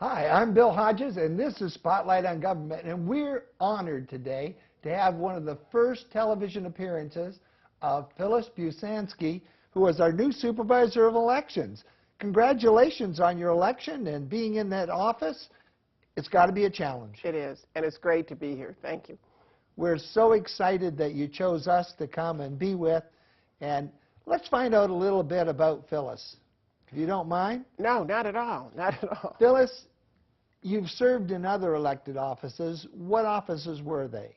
Hi, I'm Bill Hodges, and this is Spotlight on Government, and we're honored today to have one of the first television appearances of Phyllis Busansky, who is our new Supervisor of Elections. Congratulations on your election and being in that office. It's got to be a challenge. It is, and it's great to be here. Thank you. We're so excited that you chose us to come and be with, and let's find out a little bit about Phyllis, if you don't mind. No, not at all, not at all. Phyllis, you've served in other elected offices. What offices were they?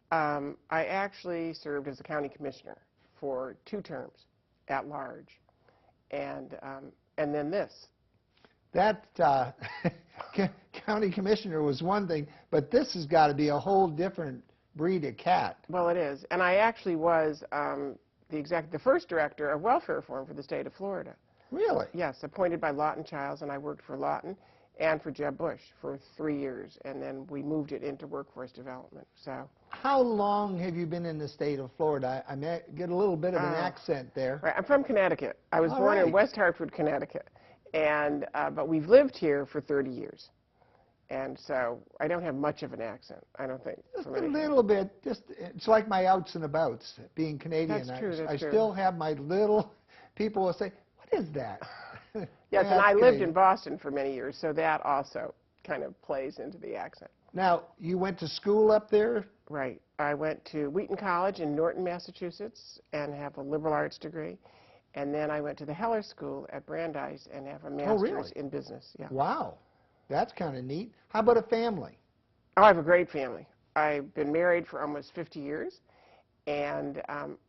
I actually served as a county commissioner for 2 terms at large, and then this. That county commissioner was one thing, but this has got to be a whole different breed of cat. Well, it is, and I actually was the first director of welfare reform for the state of Florida. Really? Yes, appointed by Lawton Childs, and I worked for Lawton and for Jeb Bush for 3 years, and then we moved it into workforce development. So. How long have you been in the state of Florida? I may get a little bit of an accent there. Right, I'm from Connecticut. I was born in West Hartford, Connecticut, and but we've lived here for 30 years, and so I don't have much of an accent. I don't think. Just a little bit. It's like my outs and abouts. Being Canadian, That's true, I still have my little. People will say, "What is that?" Yes, and I lived in Boston for many years, so that also kind of plays into the accent. Now, you went to school up there? Right. I went to Wheaton College in Norton, Massachusetts, and have a liberal arts degree. And then I went to the Heller School at Brandeis and have a master's in business. Yeah. Wow. That's kind of neat. How about a family? Oh, I have a great family. I've been married for almost 50 years, and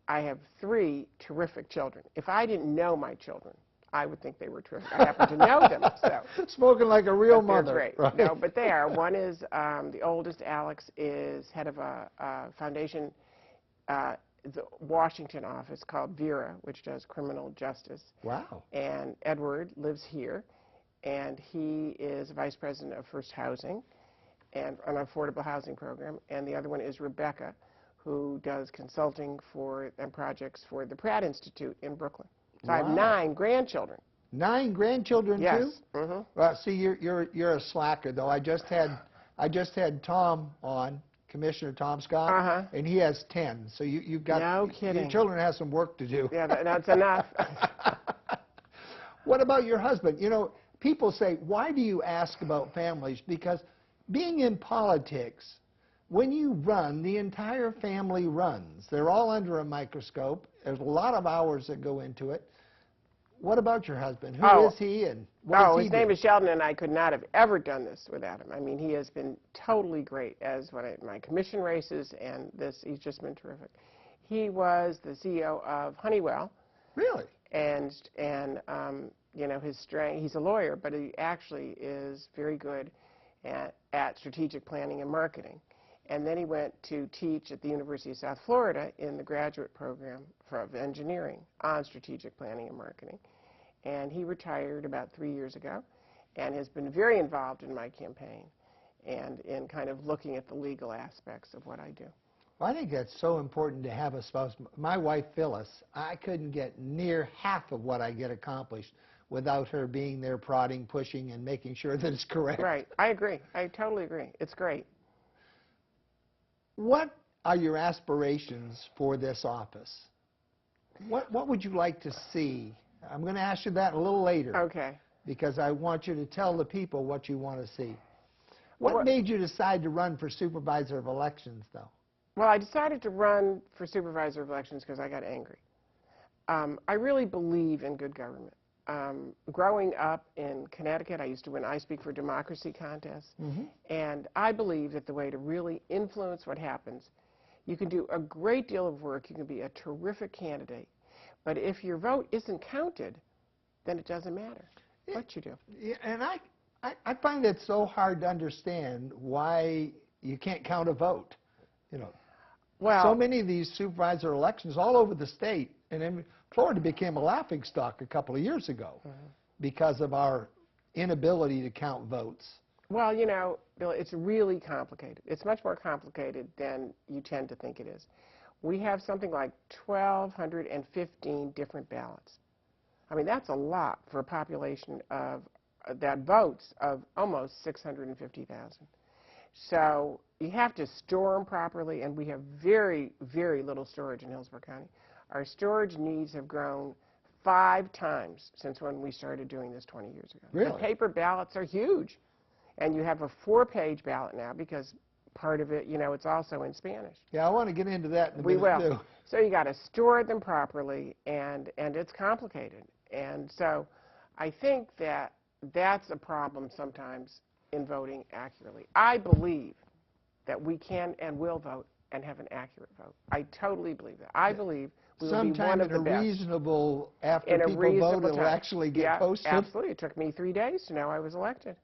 I have 3 terrific children. If I didn't know my children, I would think they were terrific. I happen to know them, so. Spoken like a real mother. They're great. Right? No, but they are. One is, the oldest, Alex, is head of a foundation, the Washington office called Vera, which does criminal justice. Wow. And Edward lives here, and he is vice president of First Housing and an affordable housing program. And the other one is Rebecca, who does consulting and projects for the Pratt Institute in Brooklyn. So I have 9 grandchildren. 9 grandchildren, yes. Too? Mm-hmm. Well, see, you're a slacker, though. I just had Tom on, Commissioner Tom Scott, and he has 10. So you've got no kidding. Your children have some work to do. Yeah, that's enough. What about your husband? You know, people say, why do you ask about families? Because being in politics, when you run, the entire family runs. They're all under a microscope. There's a lot of hours that go into it. What about your husband? Who is he, and what does he do? His name is Sheldon, and I could not have ever done this without him. I mean, he has been totally great as my commission races, and he's just been terrific. He was the CEO of Honeywell. Really? And you know, his strength, he's a lawyer, but he actually is very good at strategic planning and marketing. And then he went to teach at the University of South Florida in the graduate program of engineering on strategic planning and marketing. And he retired about 3 years ago and has been very involved in my campaign and in kind of looking at the legal aspects of what I do. Well, I think that's so important to have a spouse. My wife, Phyllis, I couldn't get near half of what I get accomplished without her being there prodding, pushing, and making sure that it's correct. Right. I agree. I totally agree. It's great. What are your aspirations for this office? What would you like to see? I'm going to ask you that a little later. Okay. Because I want you to tell the people what you want to see. What made you decide to run for Supervisor of Elections, though? Well, I decided to run for Supervisor of Elections because I got angry. I really believe in good government. Growing up in Connecticut, I used to win I Speak for Democracy contests, and I believe that the way to really influence what happens, you can do a great deal of work, you can be a terrific candidate, but if your vote isn't counted, then it doesn't matter what you do. Yeah, and I find it so hard to understand why you can't count a vote. You know, well, so many of these supervisor elections all over the state, and then Florida became a laughingstock a couple of years ago because of our inability to count votes. Well, you know, Bill, it's really complicated. It's much more complicated than you tend to think it is. We have something like 1,215 different ballots. I mean, that's a lot for a population of that votes of almost 650,000. So you have to store them properly, and we have very, very little storage in Hillsborough County. Our storage needs have grown 5 times since when we started doing this 20 years ago. Really? The paper ballots are huge. And you have a 4-page ballot now because part of it, you know, it's also in Spanish. Yeah, I want to get into that in a minute, We will. too. So you got to store them properly, and it's complicated. And so I think that that's a problem sometimes in voting accurately. I believe that we can and will vote and have an accurate vote. I totally believe that. I believe we will be one Sometime of in the a best. reasonable, after In a people vote, reasonable it'll time. actually get Yeah, posted. absolutely. It took me 3 days to know I was elected.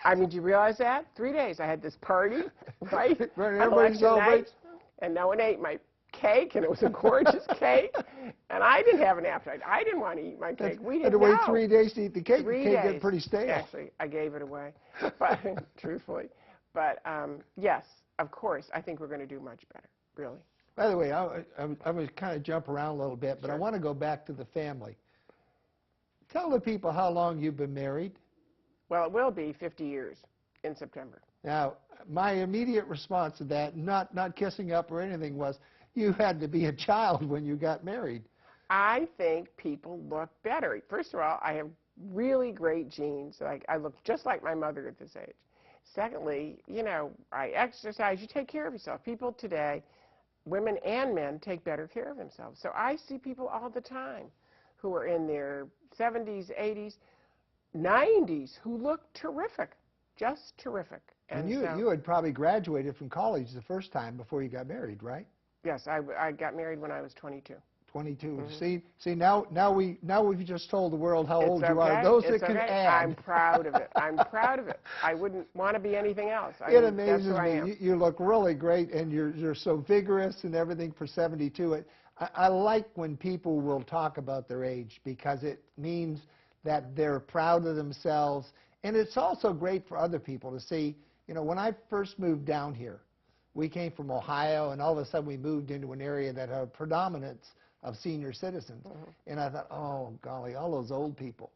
I mean, do you realize that? 3 days. I had this party, right? Right, on everybody election celebrates. night, and no one ate my cake, and it was a gorgeous cake. And I didn't have an appetite. I didn't want to eat my cake. We Had didn't to wait know. 3 days to eat the cake. 3 The cake days. get pretty stale. Actually, I gave it away, but truthfully. But yes, of course, I think we're going to do much better, really. By the way, I'm going to kind of jump around a little bit, but I Sure. want to go back to the family. Tell the people how long you've been married. Well, it will be 50 years in September. Now, my immediate response to that, not kissing up or anything, was you had to be a child when you got married. I think people look better. First of all, I have really great genes. Like, I look just like my mother at this age. Secondly, you know, I exercise. You take care of yourself. People today, women and men, take better care of themselves. So I see people all the time who are in their 70s, 80s, 90s who look terrific, just terrific. And so, you had probably graduated from college the first time before you got married, right? yes, I got married when I was 22. 22. Mhm. See now we've just told the world how old It's you are. okay. Those It's that can okay. add. I'm proud of it. I'm proud of it. I wouldn't want to be anything else. It that's amazes who I am. me. You look really great, and you're so vigorous and everything for 72. I like when people will talk about their age because it means that they're proud of themselves, and it's also great for other people to see. You know, when I first moved down here, we came from Ohio, and all of a sudden we moved into an area that had a predominance of senior citizens. Mhm. And I thought, oh, golly, all those old people.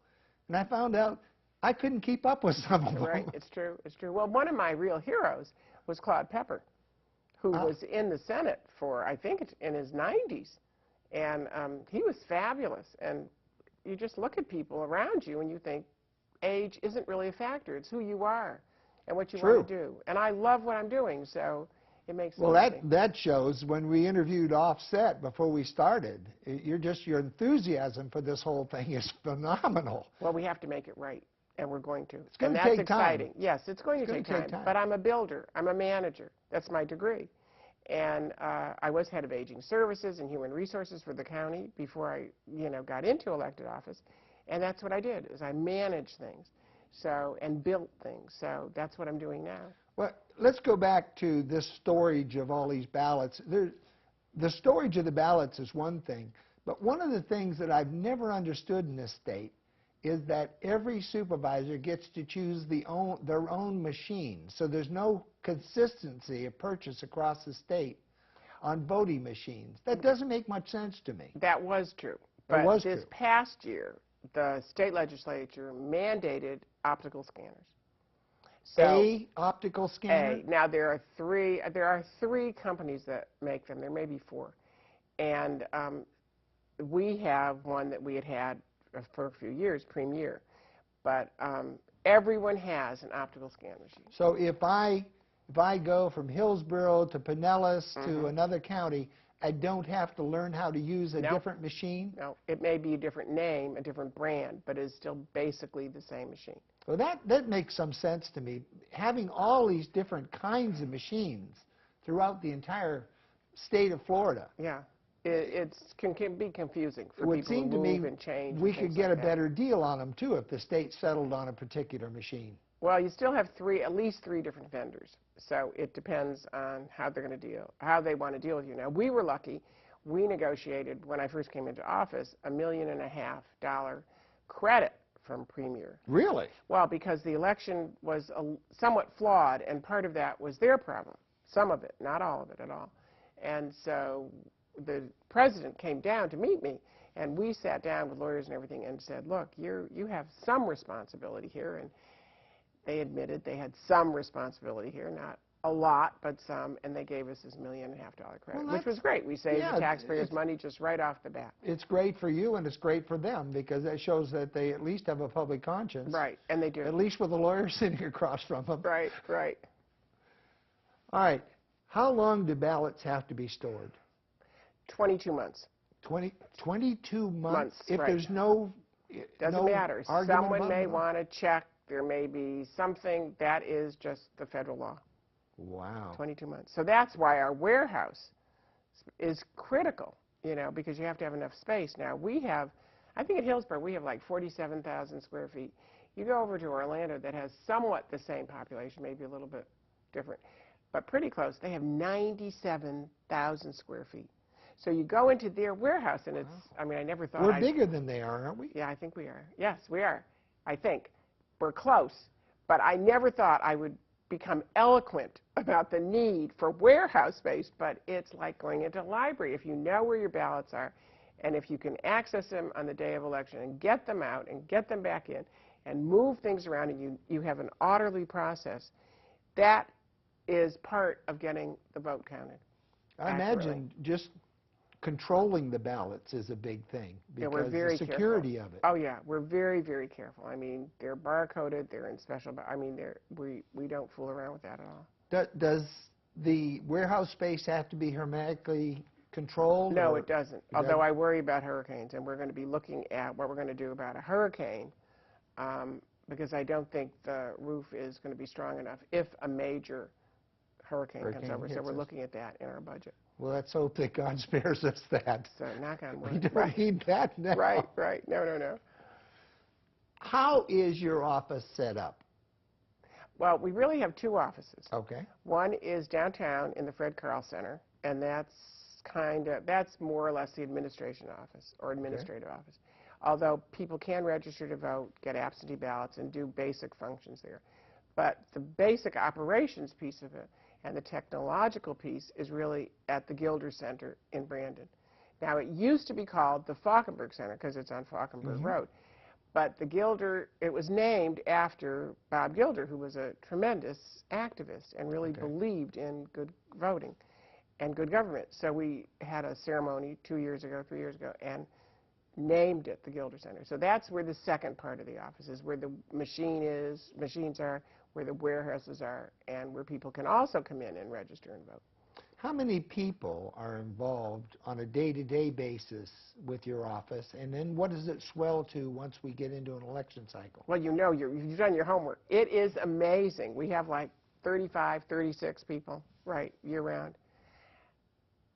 And I found out I couldn't keep up with some of them. Right, it's true, it's true. Well, one of my real heroes was Claude Pepper, who was in the Senate for, I think, in his 90s. And he was fabulous. And you just look at people around you and you think age isn't really a factor. It's who you are and what you want to do. And I love what I'm doing, so it makes Well, it easy. that shows when we interviewed offset before we started. Your enthusiasm for this whole thing is phenomenal. Well, we have to make it right, and we're going to. It's going and to that's take time. exciting. Yes, it's going to take time. But I'm a builder. I'm a manager. That's my degree. And I was head of aging services and human resources for the county before I, got into elected office. And that's what I did, is I managed things and built things. So that's what I'm doing now. Well, let's go back to this storage of all these ballots. The storage of the ballots is one thing, but one of the things that I've never understood in this state is that every supervisor gets to choose their own machine. So there's no consistency of purchase across the state on voting machines. That doesn't make much sense to me. That was true. But this past year, the state legislature mandated optical scanners. So, optical scanner? Now there are three companies that make them. There may be 4. And we have one that we had for a few years, Premier. But everyone has an optical scan machine. So if I go from Hillsborough to Pinellas to another county, I don't have to learn how to use a different machine? No, it may be a different name, a different brand, but it's still basically the same machine. Well, that makes some sense to me. Having all these different kinds of machines throughout the entire state of Florida. Yeah, it can be confusing for it would people seem to to me move and change. We could get a better deal on them, too, if the state settled on a particular machine. Well, you still have at least three different vendors. So it depends on how they're going to how they want to deal with you. Now, we were lucky. We negotiated, when I first came into office, $1.5 million credit from Premier. Really? Well, because the election was somewhat flawed, and part of that was their problem. Some of it, not all of it at all. And so the president came down to meet me And we sat down with lawyers and everything and said, look, you have some responsibility here. And they admitted they had some responsibility here, not a lot, but some, and they gave us this $1.5 million credit, Well, which was great. We saved yeah, the taxpayers' money just right off the bat. It's great for you, and it's great for them, because that shows that they at least have a public conscience. Right, and they do. At least with a lawyer sitting across from them. Right, right. All right. How long do ballots have to be stored? 22 months. 22 months? Months, if right. there's no Doesn't matter. argument Someone about may it? want to check. There may be something. That is just the federal law. Wow. 22 months. So that's why our warehouse is critical, you know, because you have to have enough space. Now, we have, I think at Hillsborough, we have like 47,000 square feet. You go over to Orlando that has somewhat the same population, maybe a little bit different, but pretty close. They have 97,000 square feet. So you go into their warehouse, and it's, I mean, I never thought We're bigger than they are, aren't we? Yeah, I think we are. Yes, we are. I think. We're close. But I never thought I would become eloquent about the need for warehouse space, but it's like going into a library. If you know where your ballots are, and if you can access them on the day of election and get them out and get them back in and move things around, and you have an orderly process, that is part of getting the vote counted. I imagine just controlling the ballots is a big thing, because we're very the security careful. of it. Oh yeah, we're very, very careful. I mean, they're barcoded, they're in special, I mean, we don't fool around with that at all. Does the warehouse space have to be hermetically controlled? No, it doesn't. Although I worry about hurricanes, and we're going to be looking at what we're going to do about a hurricane, because I don't think the roof is going to be strong enough if a major hurricane comes over. So we're looking at that in our budget. Well, let's hope that God spares us that. So knock on wood. We don't need that now. Right, right. No, no, no. How is your office set up? Well, we really have two offices. Okay. One is downtown in the Fred Carl Center, and that's more or less the administration office or administrative office. Although people can register to vote, get absentee ballots, and do basic functions there. But the basic operations piece of it and the technological piece is really at the Gilder Center in Brandon. Now, it used to be called the Falkenberg Center because it's on Falkenberg Road. But the Gilder, it was named after Bob Gilder, who was a tremendous activist and really believed in good voting and good government. So we had a ceremony 2 years ago, 3 years ago, and named it the Gilder Center. So that's where the second part of the office is, where the machines are, where the warehouses are, and where people can also come in and register and vote. How many people are involved on a day-to-day basis with your office, and then what does it swell to once we get into an election cycle? Well, you know, you've done your homework. It is amazing. We have like 35, 36 people, right, year-round.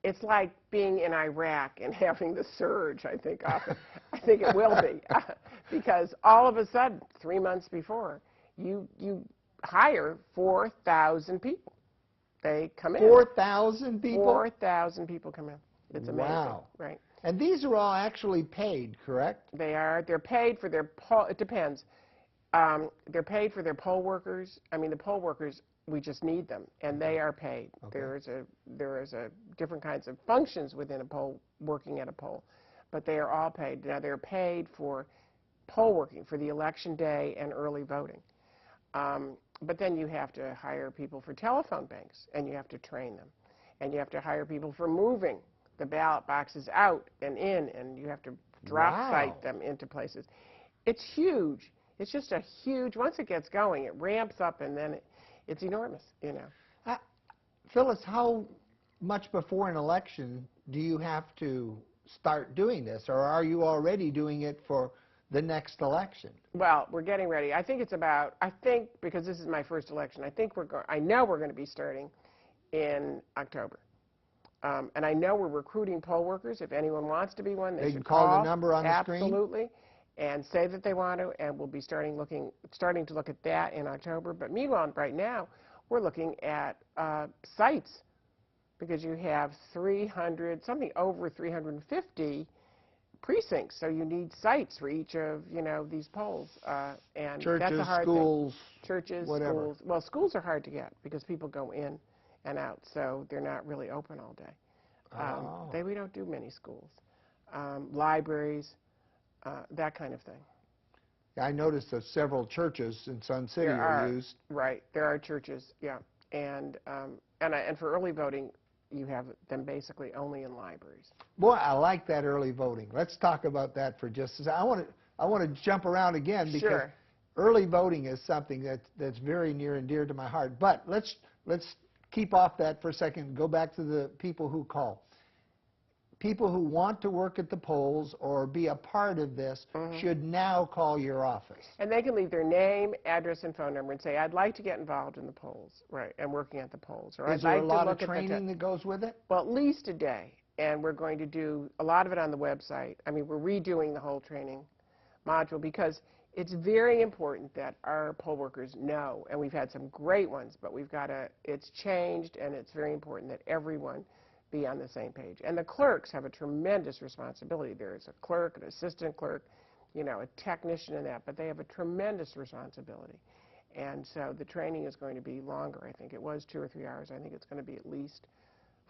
It's like being in Iraq and having the surge, I think, often. I think it will be, because all of a sudden, 3 months before, you hire 4,000 people. They come in. 4,000 people? 4,000 people come in. It's amazing. Wow. Right. And these are all actually paid, correct? They are. They're paid for their it depends. They're paid for their poll workers. I mean, the poll workers, we just need them, and they are paid. Okay. There is a different kinds of functions within a poll, working at a poll, but they are all paid. Now, they're paid for poll working, for the election day and early voting. But then you have to hire people for telephone banks, and you have to train them. And you have to hire people for moving the ballot boxes out and in, and you have to drop site them into places. It's huge. It's just a huge, once it gets going, it ramps up, and then it's enormous, you know. Phyllis, how much before an election do you have to start doing this, or are you already doing it for the next election? Well, we're getting ready. I think it's about, because this is my first election, I know we're going to be starting in October. And I know we're recruiting poll workers. If anyone wants to be one, they should call the number on the screen? Absolutely. And say that they want to, and we'll be starting to look at that in October. But meanwhile, right now, we're looking at sites, because you have something over 350 precincts, so you need sites for each of, you know, these polls. And churches, that's a hard schools, thing. Churches, whatever. schools. Well, schools are hard to get because people go in and out, so they're not really open all day. We don't do many schools. libraries, that kind of thing. I noticed that several churches in Sun City are used. Right, there are churches, yeah. And for early voting, you have them basically only in libraries. Boy, I like that early voting. Let's talk about that for just a second. I want to jump around again because Sure. early voting is something that's very near and dear to my heart. But let's keep off that for a second and go back to the people who call. People who want to work at the polls or be a part of this should now call your office. And they can leave their name, address, and phone number and say, I'd like to get involved in the polls, right, and working at the polls. Or Is there a lot of training that goes with it? Well, at least a day. And we're going to do a lot of it on the website. I mean, we're redoing the whole training module because it's very important that our poll workers know, and we've had some great ones, but it's changed, and it's very important that everyone be on the same page. And the clerks have a tremendous responsibility. There's a clerk, an assistant clerk, you know, a technician in that, but they have a tremendous responsibility. And so the training is going to be longer, I think. It was 2 or 3 hours. I think it's going to be at least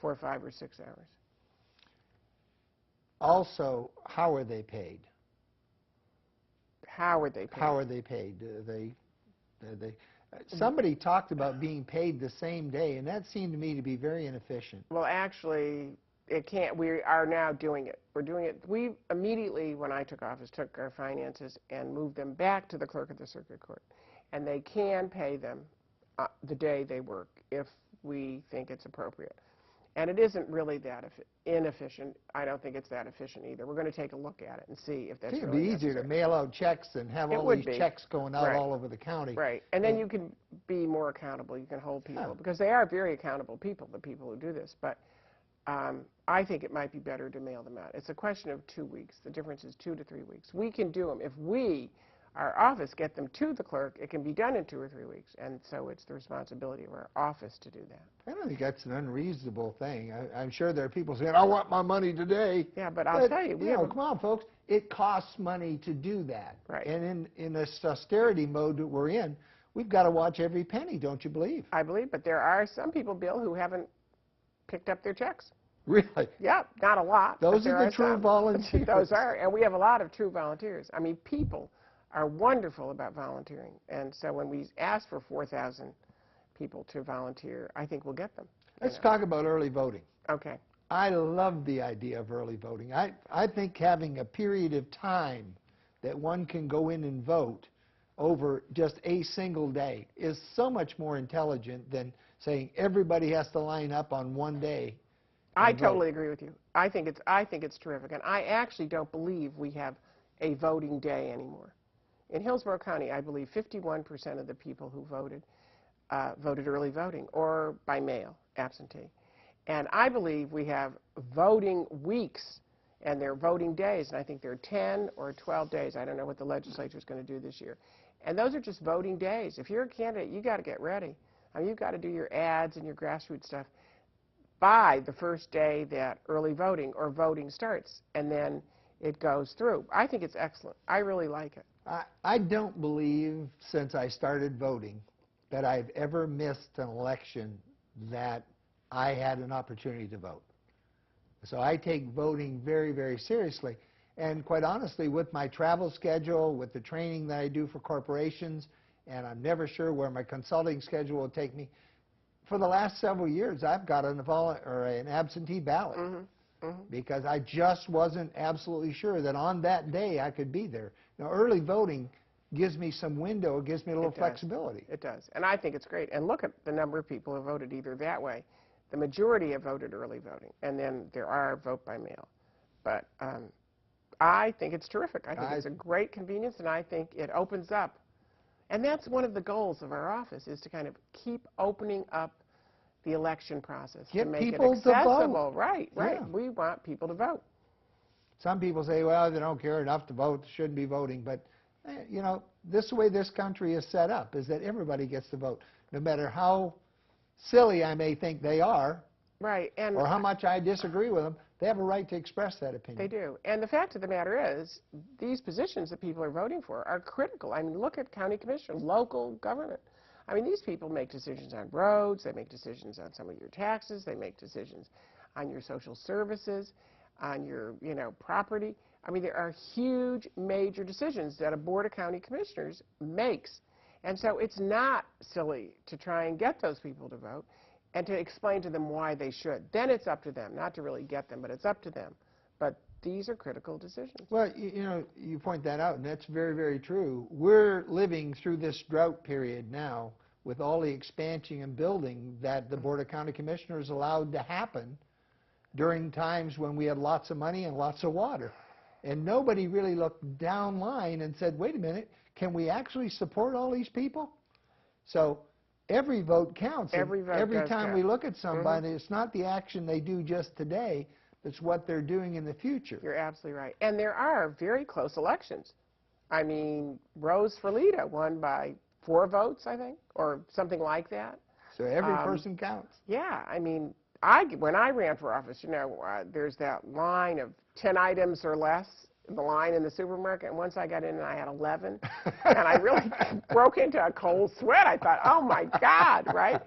4 or 5 or 6 hours. Also, how are they paid? How are they paid? How are they paid? Somebody talked about being paid the same day, and that seemed to me to be very inefficient. Well, actually, it can't. We are now doing it. We're doing it. We immediately, when I took office, took our finances and moved them back to the clerk of the circuit court. And they can pay them the day they work if we think it's appropriate. And it isn't really that inefficient. I don't think it's that efficient either. We're going to take a look at it and see if that's really necessary. It would be easier to mail out checks than have all these checks going out all over the county. Right. And then you can be more accountable. You can hold people. Because they are very accountable people, the people who do this. But I think it might be better to mail them out. It's a question of 2 weeks. The difference is 2 to 3 weeks. We can do them. If we, our office, get them to the clerk, it can be done in 2 or 3 weeks. And so it's the responsibility of our office to do that. I don't think that's an unreasonable thing. I'm sure there are people saying, I want my money today. Yeah, but I'll tell you, come on, folks. It costs money to do that. Right. And in this austerity mode that we're in, we've got to watch every penny, don't you believe? I believe, but there are some people, Bill, who haven't picked up their checks. Really? Yeah, not a lot. Those are the true volunteers. Those are, and we have a lot of true volunteers. I mean, people are wonderful about volunteering. And so when we ask for 4,000 people to volunteer, I think we'll get them. Let's talk about early voting. Okay. I love the idea of early voting. I think having a period of time that one can go in and vote over just a single day is so much more intelligent than saying everybody has to line up on one day. I totally agree with you. I think it's terrific. And I actually don't believe we have a voting day anymore. In Hillsborough County, I believe 51% of the people who voted voted early voting or by mail, absentee. And I believe we have voting weeks and they're voting days, and I think there are 10 or 12 days. I don't know what the legislature is going to do this year. And those are just voting days. If you're a candidate, you got to get ready. I mean, you've got to do your ads and your grassroots stuff by the first day that early voting or voting starts, and then it goes through. I think it's excellent. I really like it. I don't believe, since I started voting, that I've ever missed an election that I had an opportunity to vote. So I take voting very, very seriously. And quite honestly, with my travel schedule, with the training that I do for corporations, and I'm never sure where my consulting schedule will take me, for the last several years, I've got an absentee ballot. Because I just wasn't absolutely sure that on that day I could be there. Now, early voting gives me some window, it gives me a little flexibility. It does, and I think it's great. And look at the number of people who voted either that way. The majority have voted early voting, and then there are vote by mail. But I think it's terrific. I think it's a great convenience, and I think it opens up. And that's one of the goals of our office, is to kind of keep opening up the election process. Get to make people it accessible. to vote. Right. Yeah. We want people to vote. Some people say, well, they don't care enough to vote, shouldn't be voting. But, you know, this way this country is set up is that everybody gets to vote, no matter how silly I may think they are, right, and or how much I disagree with them. They have a right to express that opinion. They do. And the fact of the matter is, these positions that people are voting for are critical. I mean, look at county commissioner, local government. I mean, these people make decisions on roads, they make decisions on some of your taxes, they make decisions on your social services. on your, property. I mean, there are huge, major decisions that a Board of County Commissioners makes. And so it's not silly to try and get those people to vote and to explain to them why they should. Then it's up to them, not to really get them, but it's up to them. But these are critical decisions. Well, you point that out, and that's very, very true. We're living through this drought period now with all the expansion and building that the Board of County Commissioners allowed to happen during times when we had lots of money and lots of water. And nobody really looked down line and said, wait a minute, can we actually support all these people? So every vote counts. Every vote every does time count. we look at somebody, it's not the action they do just today, it's what they're doing in the future. You're absolutely right. And there are very close elections. I mean, Rose Ferlita won by 4 votes, I think, or something like that. So every person counts. Yeah, I mean, when I ran for office, there's that line of 10 items or less, the line in the supermarket, and once I got in and I had 11, and I really broke into a cold sweat. I thought, oh my God, right?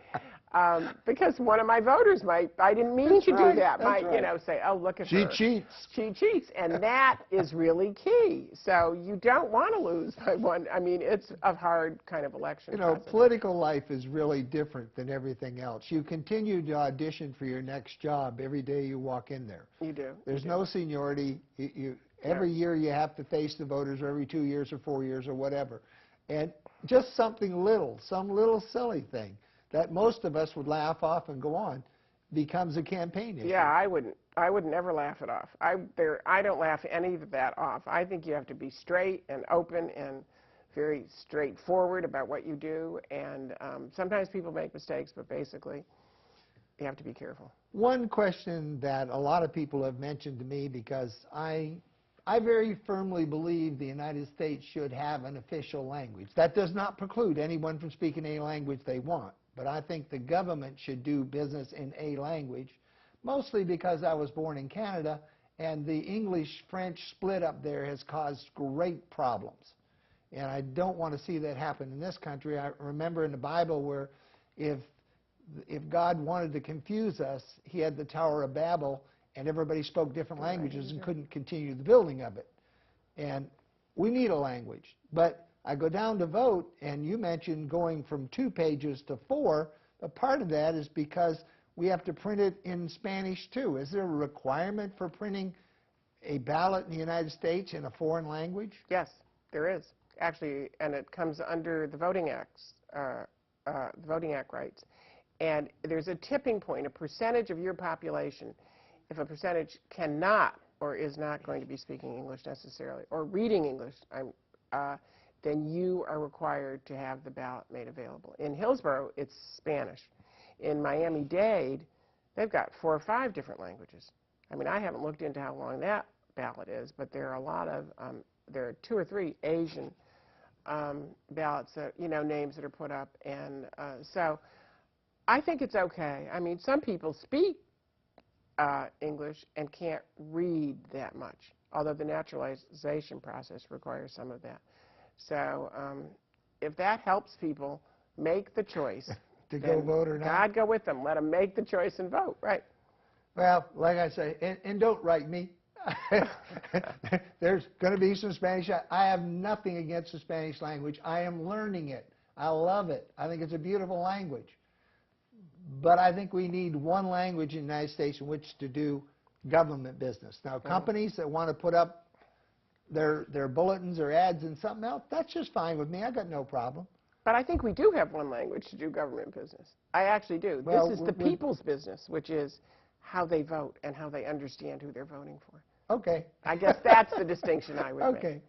Because one of my voters I didn't mean to do that, might, say, oh, look at her. She cheats. She cheats, and that is really key. So you don't want to lose by one. I mean, it's a hard kind of election process. Political life is really different than everything else. You continue to audition for your next job every day you walk in there. You do. There's no seniority. Every year you have to face the voters, or every 2 years or 4 years or whatever. And just something little, some little silly thing that most of us would laugh off and go on becomes a campaign issue. Yeah, I would never laugh it off. I don't laugh any of that off. I think you have to be straight and open and very straightforward about what you do. And sometimes people make mistakes, but basically you have to be careful. One question that a lot of people have mentioned to me, because I very firmly believe the United States should have an official language. That does not preclude anyone from speaking any language they want. But I think the government should do business in a language, mostly because I was born in Canada, and the English-French split up there has caused great problems. And I don't want to see that happen in this country. I remember in the Bible where if God wanted to confuse us, he had the Tower of Babel, and everybody spoke different languages and couldn't continue the building of it. And we need a language. But I go down to vote, and you mentioned going from 2 pages to 4. But part of that is because we have to print it in Spanish too. Is there a requirement for printing a ballot in the United States in a foreign language? Yes, there is. Actually, and it comes under the Voting Acts, the Voting Act rights. And there's a tipping point, a percentage of your population. If a percentage cannot or is not going to be speaking English necessarily, or reading English, then you are required to have the ballot made available. In Hillsborough, it's Spanish. In Miami-Dade, they've got 4 or 5 different languages. I mean, I haven't looked into how long that ballot is, but there are a lot of, there are 2 or 3 Asian ballots that, names that are put up. And so I think it's okay. I mean, some people speak English and can't read that much, although the naturalization process requires some of that. So if that helps people make the choice, to go vote or not? God go with them. Let them make the choice and vote, right? Well, like I say, and don't write me. There's going to be some Spanish. I have nothing against the Spanish language. I am learning it. I love it. I think it's a beautiful language. But I think we need one language in the United States in which to do government business. Now, companies that want to put up their bulletins or ads in something else, that's just fine with me. I got no problem. But I think we do have one language to do government business. I actually do. Well, this is the people's business, which is how they vote and how they understand who they're voting for. Okay. I guess that's the distinction I would make. Okay.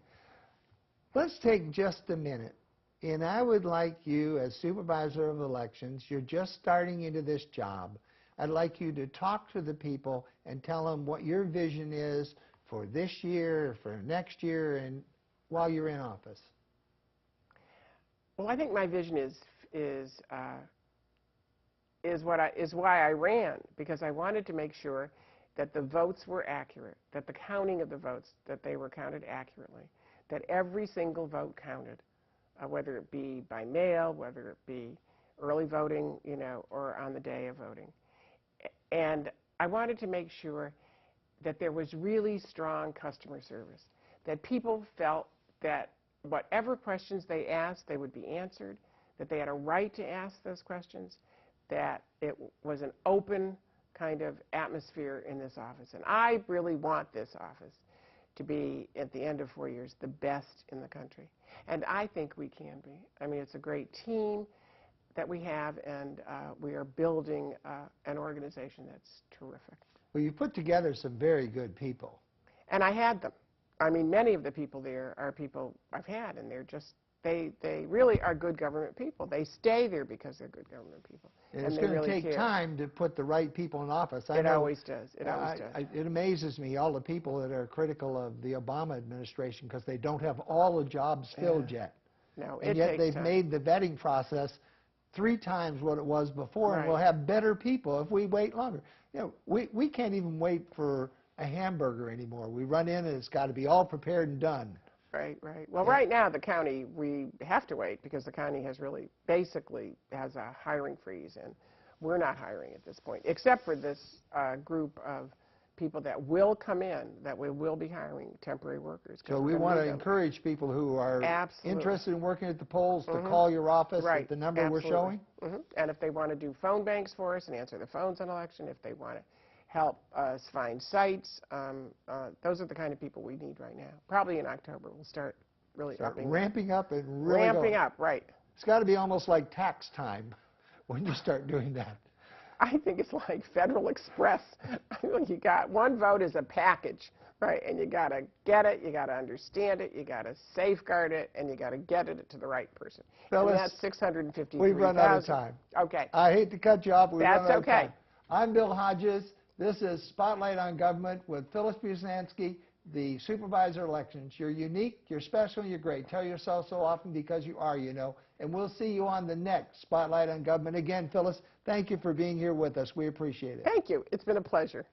Let's take just a minute. And I would like you, as supervisor of elections, you're just starting into this job. I'd like you to talk to the people and tell them what your vision is for this year, for next year, and while you're in office. Well, I think my vision is why I ran, because I wanted to make sure that the votes were accurate, that the counting of the votes, that they were counted accurately, that every single vote counted, whether it be by mail, whether it be early voting, or on the day of voting. And I wanted to make sure that there was really strong customer service, that people felt that whatever questions they asked, they would be answered, that they had a right to ask those questions, that it was an open kind of atmosphere in this office. And I really want this office to be, at the end of 4 years, the best in the country. And I think we can be. I mean, it's a great team that we have, and we are building an organization that's terrific. Well, you put together some very good people. And I had them. I mean, many of the people there are people I've had, and they're just, they really are good government people. They stay there because they're good government people. And it's going to take time to put the right people in office. It always does. It always does. It amazes me, all the people that are critical of the Obama administration because they don't have all the jobs filled yet. No, and yet they've made the vetting process 3 times what it was before, and we'll have better people if we wait longer. You know, we can't even wait for a hamburger anymore. We run in and it's got to be all prepared and done. Right, right. Well, right now the county, we have to wait because the county has really basically has a hiring freeze, and we're not hiring at this point, except for this group of people that will come in, that we will be hiring temporary workers. So we want to encourage people who are interested in working at the polls to call your office at the number we're showing. And if they want to do phone banks for us and answer the phones on election, if they want to help us find sites, those are the kind of people we need right now. Probably in October we'll start really ramping up and really ramping up, right. It's got to be almost like tax time when you start doing that. I think it's like Federal Express. You got one vote is a package, right? And you got to get it, you got to understand it, you got to safeguard it, and you got to get it to the right person. Phyllis, and that's 653,000. We've run out of time. Okay. I hate to cut you off. That's okay. I'm Bill Hodges. This is Spotlight on Government with Phyllis Busansky, the supervisor of elections. You're unique, you're special, you're great. Tell yourself so often because you are, you know. And we'll see you on the next Spotlight on Government. Again, Phyllis, thank you for being here with us. We appreciate it. Thank you. It's been a pleasure.